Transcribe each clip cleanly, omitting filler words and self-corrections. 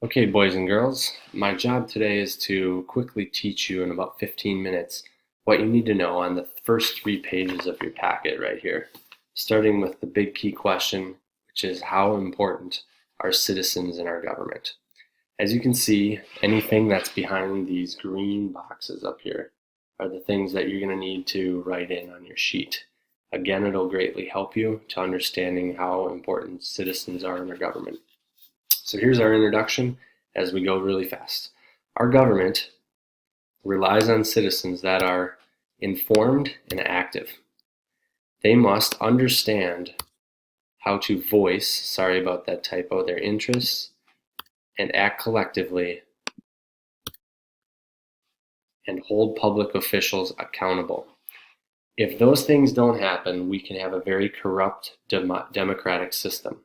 Okay, boys and girls, my job today is to quickly teach you in about 15 minutes what you need to know on the first 3 pages of your packet right here, starting with the big key question, which is how important are citizens in our government? As you can see, anything that's behind these green boxes up here are the things that you're going to need to write in on your sheet. Again, it'll greatly help you to understanding how important citizens are in our government. So here's our introduction as we go really fast. Our government relies on citizens that are informed and active. They must understand how to voice, sorry about that typo, their interests and act collectively and hold public officials accountable. If those things don't happen, we can have a very corrupt democratic system.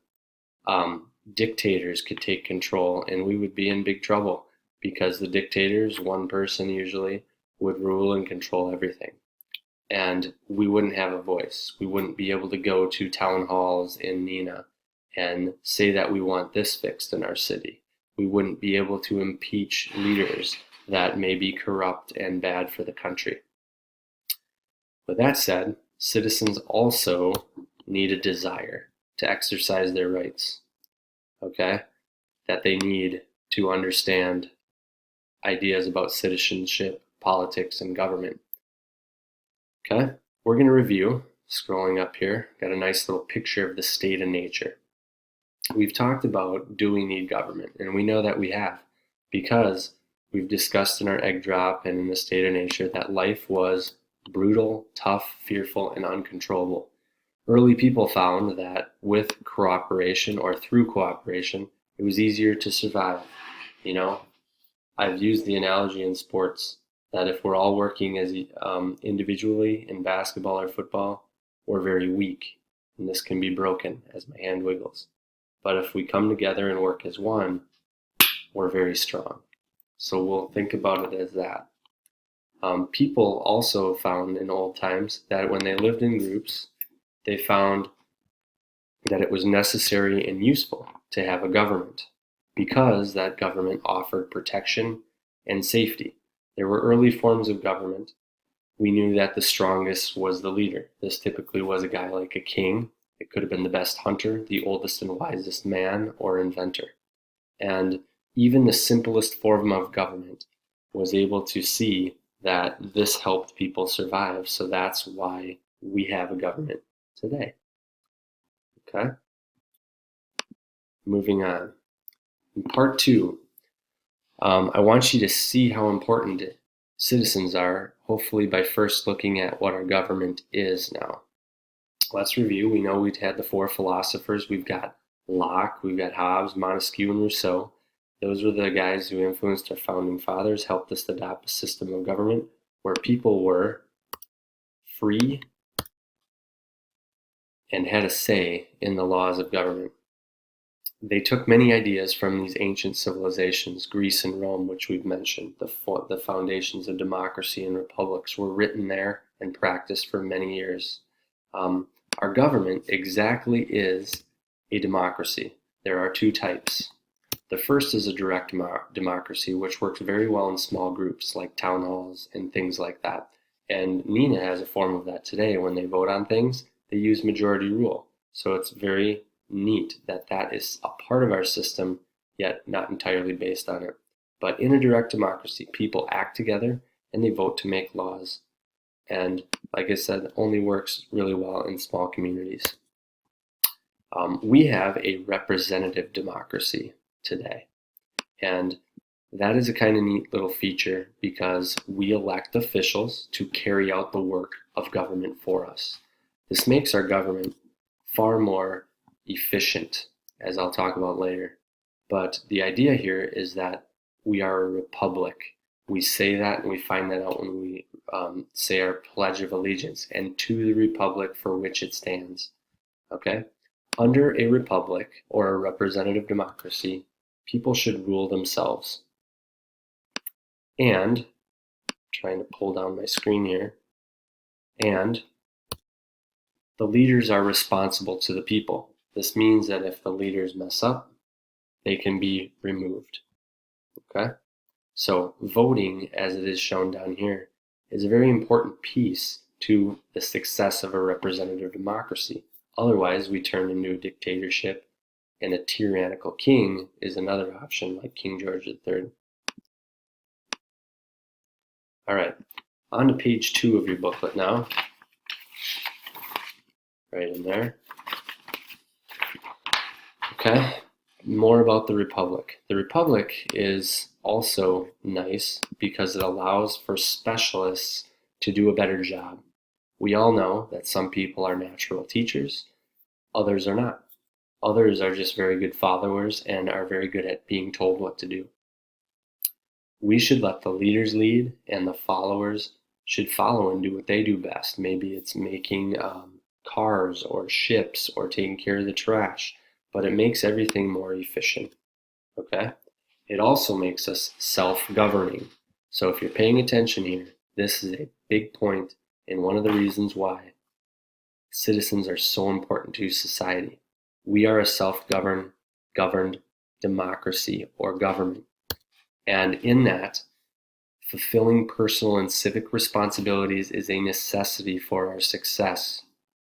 Dictators could take control and we would be in big trouble because the dictators, one person usually, would rule and control everything. And we wouldn't have a voice. We wouldn't be able to go to town halls in Neenah and say that we want this fixed in our city. We wouldn't be able to impeach leaders that may be corrupt and bad for the country. With that said, citizens also need a desire to exercise their rights. Okay, that they need to understand ideas about citizenship, politics, and government. Okay, we're going to review, scrolling up here, got a nice little picture of the state of nature. We've talked about, do we need government? And we know that we have, because we've discussed in our egg drop and in the state of nature that life was brutal, tough, fearful, and uncontrollable. Early people found that with cooperation or through cooperation, it was easier to survive. You know, I've used the analogy in sports that if we're all working as individually in basketball or football, we're very weak, and this can be broken as my hand wiggles. But if we come together and work as one, we're very strong. So we'll think about it as that. People also found in old times that when they lived in groups, they found that it was necessary and useful to have a government because that government offered protection and safety. There were early forms of government. We knew that the strongest was the leader. This typically was a guy like a king. It could have been the best hunter, the oldest and wisest man, or inventor. And even the simplest form of government was able to see that this helped people survive. So that's why we have a government today. Okay, moving on. In part 2, I want you to see how important citizens are, hopefully by first looking at what our government is now. Let's review. We know we've had the 4 philosophers. We've got Locke, we've got Hobbes, Montesquieu, and Rousseau. Those were the guys who influenced our founding fathers, helped us adopt a system of government where people were free and had a say in the laws of government. They took many ideas from these ancient civilizations, Greece and Rome, which we've mentioned. The foundations of democracy and republics were written there and practiced for many years. Our government exactly is a democracy. There are 2 types. The first is a direct democracy, which works very well in small groups like town halls and things like that. And Neenah has a form of that today. When they vote on things, they use majority rule. So it's very neat that that is a part of our system, yet not entirely based on it. But in a direct democracy, people act together and they vote to make laws. And like I said, only works really well in small communities. We have a representative democracy today. And that is a kind of neat little feature because we elect officials to carry out the work of government for us. This makes our government far more efficient, as I'll talk about later. But the idea here is that we are a republic. We say that and we find that out when we say our Pledge of Allegiance and to the republic for which it stands. Okay? Under a republic or a representative democracy, people should rule themselves. And, trying to pull down my screen here, and the leaders are responsible to the people. This means that if the leaders mess up, they can be removed. Okay? So voting, as it is shown down here, is a very important piece to the success of a representative democracy. Otherwise, we turn into a dictatorship, and a tyrannical king is another option, like King George III. All right, on to page 2 of your booklet now. Right in there. Okay, more about the Republic. The Republic is also nice because it allows for specialists to do a better job. We all know that some people are natural teachers, others are not. Others are just very good followers and are very good at being told what to do. We should let the leaders lead, and the followers should follow and do what they do best. Maybe it's making cars or ships or taking care of the trash, but it makes everything more efficient. Okay? It also makes us self-governing. So if you're paying attention here, this is a big point and one of the reasons why citizens are so important to society. We are a self-governed democracy or government. And in that, fulfilling personal and civic responsibilities is a necessity for our success.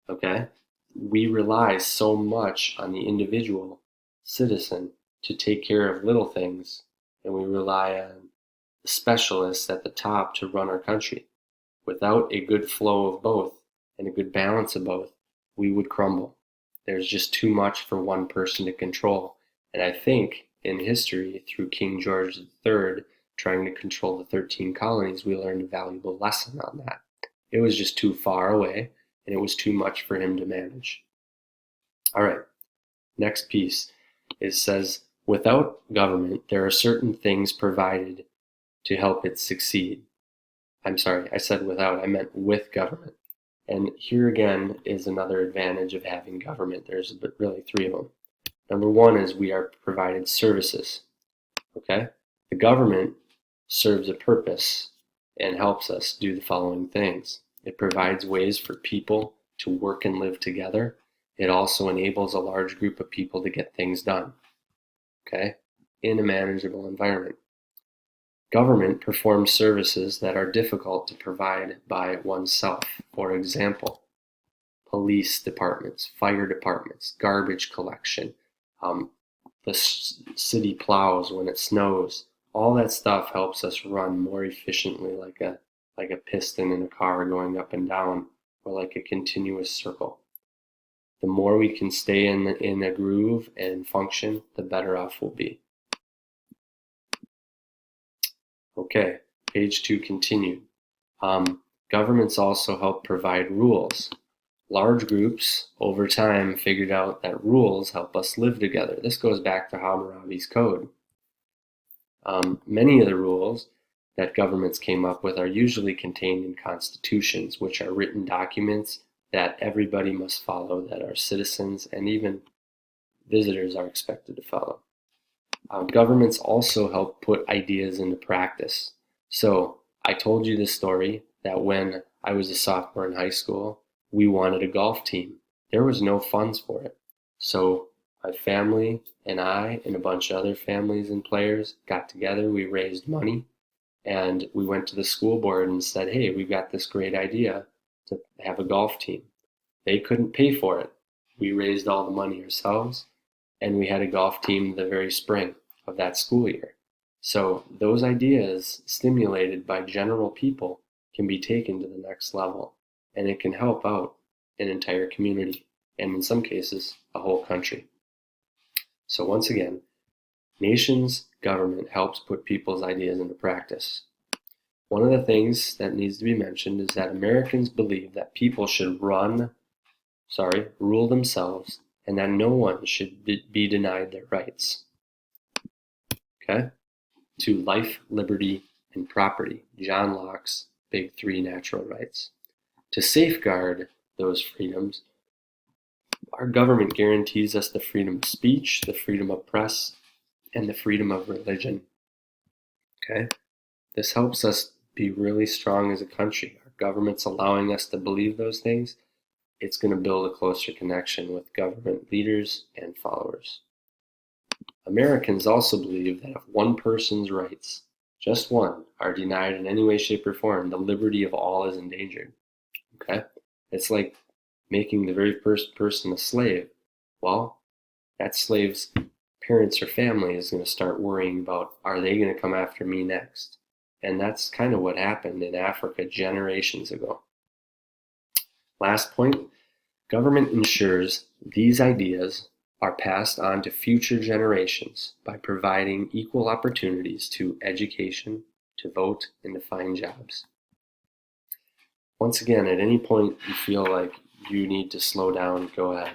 Okay? We rely so much on the individual citizen to take care of little things, and we rely on the specialists at the top to run our country. Without a good flow of both and a good balance of both, we would crumble. There's just too much for one person to control. And I think in history, through King George III trying to control the 13 colonies, we learned a valuable lesson on that. It was just too far away, and it was too much for him to manage. All right, next piece. It says, without government, there are certain things provided to help it succeed. I'm sorry, I said without, I meant with government. And here again is another advantage of having government. There's really 3 of them. Number 1 is we are provided services. Okay? The government serves a purpose and helps us do the following things. It provides ways for people to work and live together. It also enables a large group of people to get things done, okay, in a manageable environment. Government performs services that are difficult to provide by oneself. For example, police departments, fire departments, garbage collection, the city plows when it snows. All that stuff helps us run more efficiently, like a piston in a car going up and down, or like a continuous circle. The more we can stay in a groove and function, the better off we'll be. Okay, page 2 continued. Governments also help provide rules. Large groups, over time, figured out that rules help us live together. This goes back to Hammurabi's Code. Many of the rules that governments came up with are usually contained in constitutions, which are written documents that everybody must follow, that our citizens and even visitors are expected to follow. Governments also help put ideas into practice. So I told you this story that when I was a sophomore in high school, we wanted a golf team. There was no funds for it. So my family and I and a bunch of other families and players got together, we raised money, and we went to the school board and said, hey, we've got this great idea to have a golf team. They couldn't pay for it. We raised all the money ourselves, and we had a golf team the very spring of that school year. So those ideas, stimulated by general people, can be taken to the next level, and it can help out an entire community, and in some cases, a whole country. So once again, nations' government helps put people's ideas into practice. One of the things that needs to be mentioned is that Americans believe that people should rule themselves, and that no one should be denied their rights. Okay? To life, liberty, and property, John Locke's big 3 natural rights. To safeguard those freedoms, our government guarantees us the freedom of speech, the freedom of press, and the freedom of religion. Okay? This helps us be really strong as a country. Our government's allowing us to believe those things. It's going to build a closer connection with government leaders and followers. Americans also believe that if one person's rights, just one, are denied in any way, shape, or form, the liberty of all is endangered. Okay? It's like making the very first person a slave. Well, that slave's parents or family is going to start worrying about, are they going to come after me next? And that's kind of what happened in Africa generations ago. Last point, government ensures these ideas are passed on to future generations by providing equal opportunities to education, to vote, and to find jobs. Once again, at any point you feel like you need to slow down, go ahead.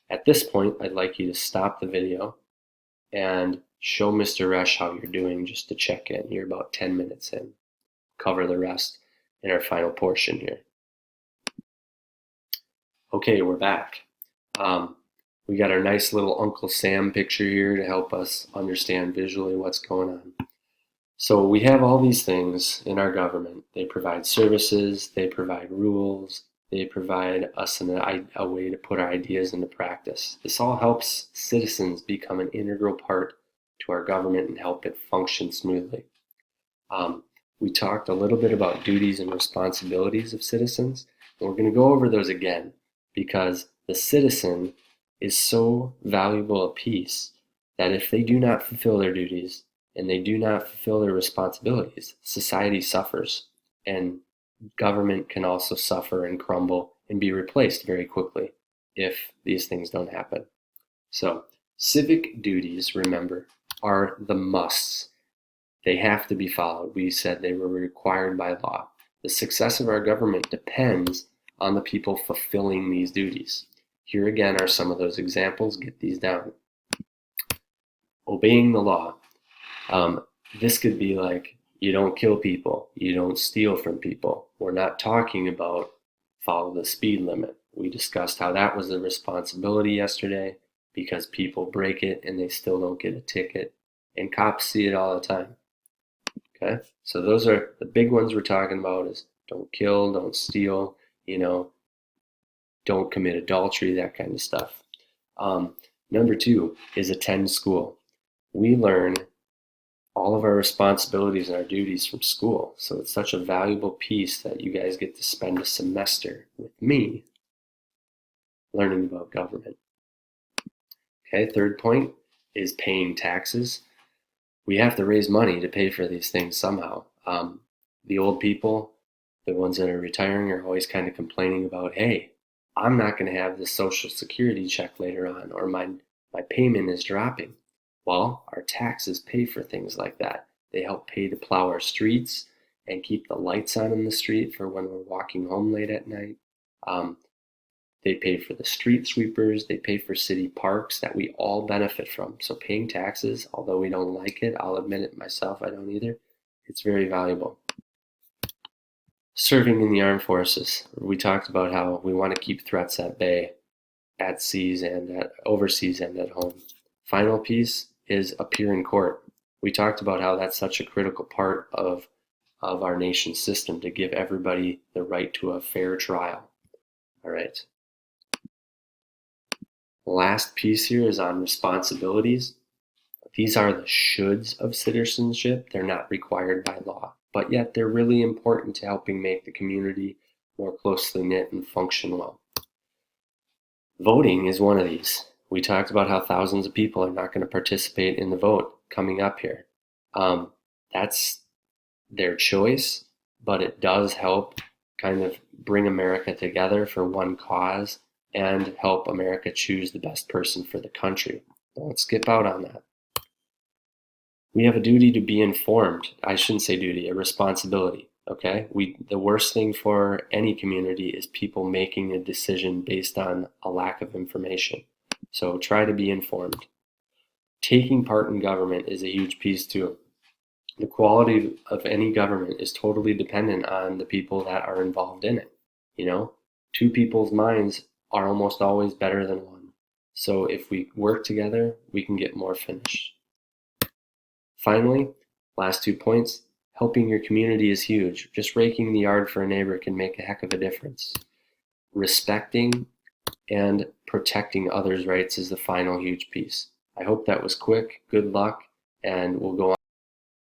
At this point, I'd like you to stop the video and show Mr. Resch how you're doing just to check in. You're about 10 minutes in. Cover the rest in our final portion here. Okay, we're back. We got our nice little Uncle Sam picture here to help us understand visually what's going on. So we have all these things in our government. They provide services, they provide rules, they provide us a way to put our ideas into practice. This all helps citizens become an integral part to our government and help it function smoothly. We talked a little bit about duties and responsibilities of citizens, and we're going to go over those again because the citizen is so valuable a piece that if they do not fulfill their duties and they do not fulfill their responsibilities, society suffers, and government can also suffer and crumble and be replaced very quickly if these things don't happen. So, civic duties, remember, are the musts. They have to be followed. We said they were required by law. The success of our government depends on the people fulfilling these duties. Here again are some of those examples. Get these down. Obeying the law. This could be like, you don't kill people, you don't steal from people. We're not talking about follow the speed limit. We discussed how that was a responsibility yesterday because people break it and they still don't get a ticket. And cops see it all the time. Okay, so those are the big ones we're talking about is don't kill, don't steal, don't commit adultery, that kind of stuff. Number 2 is attend school. We learn all of our responsibilities and our duties from school. So it's such a valuable piece that you guys get to spend a semester with me learning about government. Okay, third point is paying taxes. We have to raise money to pay for these things somehow. The old people, the ones that are retiring, are always kind of complaining about, hey, I'm not going to have this Social Security check later on, or my payment is dropping. Well, our taxes pay for things like that. They help pay to plow our streets and keep the lights on in the street for when we're walking home late at night. They pay for the street sweepers. They pay for city parks that we all benefit from. So paying taxes, although we don't like it, I'll admit it myself, I don't either, it's very valuable. Serving in the armed forces. We talked about how we want to keep threats at bay, at seas and at overseas and at home. Final piece is appear in court. We talked about how that's such a critical part of our nation's system to give everybody the right to a fair trial. All right. Last piece here is on responsibilities. These are the shoulds of citizenship. They're not required by law, but yet they're really important to helping make the community more closely knit and function well. Voting is one of these. We talked about how thousands of people are not going to participate in the vote coming up here. That's their choice, but it does help kind of bring America together for one cause and help America choose the best person for the country. Don't skip out on that. We have a duty to be informed. I shouldn't say duty, a responsibility. Okay? The worst thing for any community is people making a decision based on a lack of information. So try to be informed. Taking part in government is a huge piece too. The quality of any government is totally dependent on the people that are involved in it. Two people's minds are almost always better than one. So if we work together, we can get more finished. Finally, last 2 points, helping your community is huge. Just raking the yard for a neighbor can make a heck of a difference. Respecting and protecting others' rights is the final huge piece. I hope that was quick. Good luck, and we'll go on.